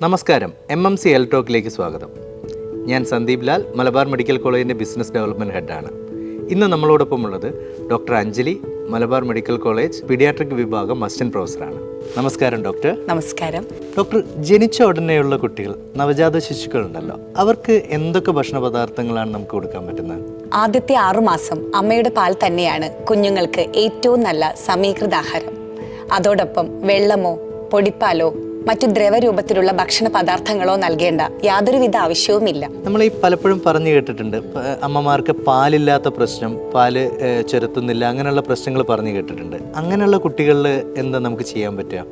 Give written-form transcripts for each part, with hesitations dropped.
നമസ്കാരം, MMC health ടോക്കിലേക്ക് സ്വാഗതം. ഞാൻ സന്ദീപ് ലാൽ, മലബാർ മെഡിക്കൽ കോളേജിൻ്റെ ബിസിനസ് ഡെവലപ്മെൻറ്റ് ഹെഡാണ്. ഇന്ന് നമ്മളോടൊപ്പം ഉള്ളത് doctor Anjali, Malabar medical college paediatric വിഭാഗം അസിസ്റ്റന്റ് പ്രൊഫസറാണ്. നമസ്കാരം ഡോക്ടർ. നമസ്കാരം ഡോക്ടർ. ജനിച്ച ഉടനെയുള്ള കുട്ടികൾ, നവജാത ശിശുക്കളുണ്ടല്ലോ, അവർക്ക് എന്തൊക്കെ ഭക്ഷണ പദാർത്ഥങ്ങളാണ് നമുക്ക് കൊടുക്കാൻ പറ്റുന്നത്? ആദ്യത്തെ 6 മാസം അമ്മയുടെ പാൽ തന്നെയാണ് കുഞ്ഞുങ്ങൾക്ക് ഏറ്റവും നല്ല സമീകൃത ആഹാരം. അതോടൊപ്പം വെള്ളമോ പൊടിപ്പാലോ മറ്റു ദ്രവരൂപത്തിലുള്ള ഭക്ഷണ പദാർത്ഥങ്ങളോ നൽകേണ്ട യാതൊരുവിധ ആവശ്യവുമില്ല. നമ്മൾ ഈ പലപ്പോഴും പറഞ്ഞു കേട്ടിട്ടുണ്ട്, അമ്മമാർക്ക് പാലില്ലാത്ത പ്രശ്നം, പാല് ചുരത്തുന്നില്ല, അങ്ങനെയുള്ള പ്രശ്നങ്ങൾ പറഞ്ഞു കേട്ടിട്ടുണ്ട്. അങ്ങനെയുള്ള കുട്ടികളിൽ എന്താ നമുക്ക് ചെയ്യാൻ പറ്റുക?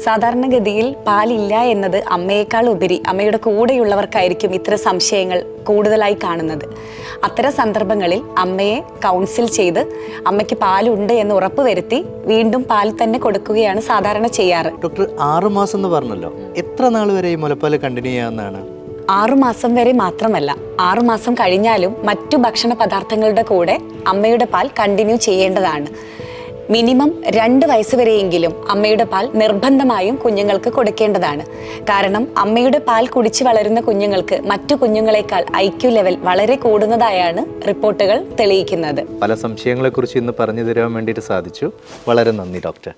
സാധാരണഗതിയിൽ പാലില്ല എന്നത് അമ്മയേക്കാൾ ഉപരി അമ്മയുടെ കൂടെയുള്ളവർക്കായിരിക്കും ഇത്തരം സംശയങ്ങൾ കൂടുതലായി കാണുന്നത്. അത്തരം സന്ദർഭങ്ങളിൽ അമ്മയെ കൗൺസിൽ ചെയ്ത് അമ്മയ്ക്ക് പാലുണ്ട് എന്ന് ഉറപ്പുവരുത്തി വീണ്ടും പാൽ തന്നെ കൊടുക്കുകയാണ് സാധാരണ ചെയ്യാറ്. ഡോക്ടർ, 6 മാസം എന്ന് പറഞ്ഞല്ലോ, എത്ര നാൾ വരെ ഈ മുലപ്പാൽ കണ്ടിന്യൂ ചെയ്യാവുന്നതാണ്? 6 മാസം വരെ മാത്രമല്ല, 6 മാസം കഴിഞ്ഞാലും മറ്റു ഭക്ഷണ പദാർത്ഥങ്ങളുടെ കൂടെ അമ്മയുടെ പാൽ കണ്ടിന്യൂ ചെയ്യേണ്ടതാണ്. മിനിമം 2 വയസ്സ് വരെയെങ്കിലും അമ്മയുടെ പാൽ നിർബന്ധമായും കുഞ്ഞുങ്ങൾക്ക് കൊടുക്കേണ്ടതാണ്. കാരണം അമ്മയുടെ പാൽ കുടിച്ച് വളരുന്ന കുഞ്ഞുങ്ങൾക്ക് മറ്റു കുഞ്ഞുങ്ങളെക്കാൾ IQ ലെവൽ വളരെ കൂടുന്നതായാണ് റിപ്പോർട്ടുകൾ തെളിയിക്കുന്നത്. പല സംശയങ്ങളെക്കുറിച്ച് ഇന്ന് പറഞ്ഞു തരാൻ വേണ്ടിയിട്ട് സാധിച്ചു. വളരെ നന്ദി ഡോക്ടർ.